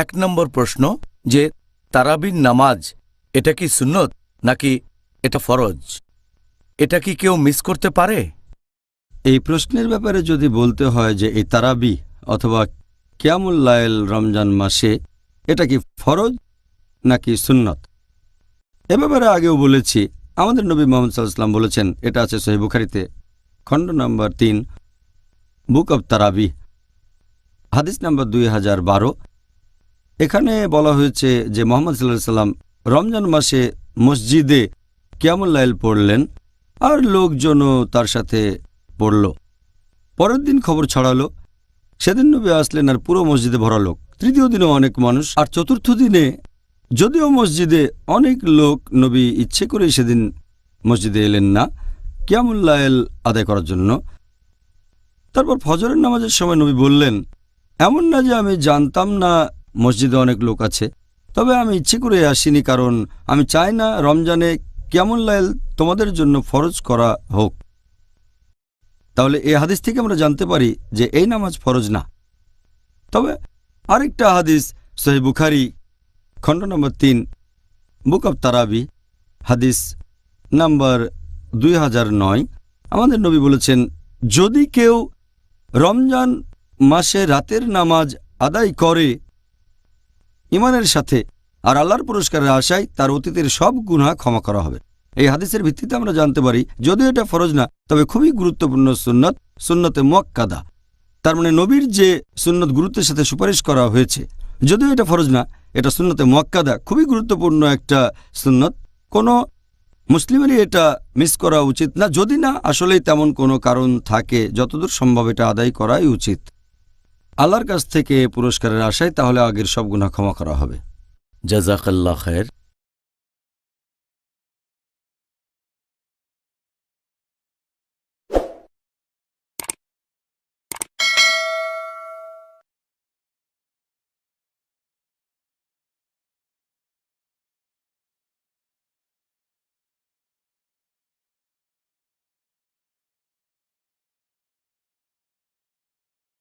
1 নম্বর প্রশ্ন যে তারাবির নামাজ এটা কি সুন্নত নাকি এটা ফরজ? এটা কি কেউ মিস করতে পারে? এই প্রশ্নের ব্যাপারে যদি বলতে হয় যে এই তারাবি অথবা কিয়ামুল লাইল রমজান মাসে এটা কি ফরজ নাকি সুন্নত, এ ব্যাপারে আগেও বলেছি। আমাদের নবী মুহাম্মদ সাল্লাল্লাহু আলাইহি ওয়াসাল্লাম বলেছেন, এটা আছে সহিহ বুখারীতে খণ্ড নম্বর 3 বুক অব তারাবি হাদিস নম্বর 2012। এখানে বলা হয়েছে যে মুহাম্মদ সাল্লাল্লাহু আলাইহি ওয়াসাল্লাম রমজান মাসে মসজিদে কিয়ামুল লাইল পড়লেন আর লোকজনও তার সাথে পড়ল। পরের দিন খবর ছড়ালো, সেদিন নবী আসলেন আর পুরো মসজিদে ভরা লোক। তৃতীয় দিনেও অনেক মানুষ, আর চতুর্থ দিনে যদিও মসজিদে অনেক লোক, নবী ইচ্ছে করেই সেদিন মসজিদে এলেন না কিয়ামুল লাইল আদায় করার জন্য। তারপর ফজরের নামাজের সময় নবী বললেন, এমন না যে আমি জানতাম না মসজিদে অনেক লোক আছে, তবে আমি ইচ্ছে করে আসিনি, কারণ আমি চাই না রমজানে কিয়ামুল লাইল তোমাদের জন্য ফরজ করা হোক। তাহলে এই হাদিস থেকে আমরা জানতে পারি যে এই নামাজ ফরজ না। তবে আরেকটা হাদিস সহিহ বুখারী খণ্ড নম্বর 3 বুক অব তারাবি হাদিস নাম্বার 2009, আমাদের নবী বলেছেন, যদি কেউ রমজান মাসে রাতের নামাজ আদায় করে ঈমানের সাথে আর আল্লাহর পুরস্কারের আশায়, তার অতীতের সব গুনাহ ক্ষমা করা হবে। এই হাদিসের ভিত্তিতে আমরা জানতে পারি যদিও এটা ফরজ না, তবে খুবই গুরুত্বপূর্ণ সুন্নত, সুন্নতে মুআক্কাদা। তার মানে নবীর যে সুন্নত গুরুত্বের সাথে সুপারিশ করা হয়েছে, যদিও এটা ফরজ না, এটা সুন্নতে মুআক্কাদা, খুবই গুরুত্বপূর্ণ একটা সুন্নত। কোনো মুসলিমেরই এটা মিস করা উচিত না, যদি না আসলেই তেমন কোনো কারণ থাকে। যতদূর সম্ভব এটা আদায় করাই উচিত আল্লাহর কাছ থেকে পুরস্কারের আশায়, তাহলে আগের সব গুনাহ ক্ষমা করা হবে। জাযাকাল্লাহ খায়ের।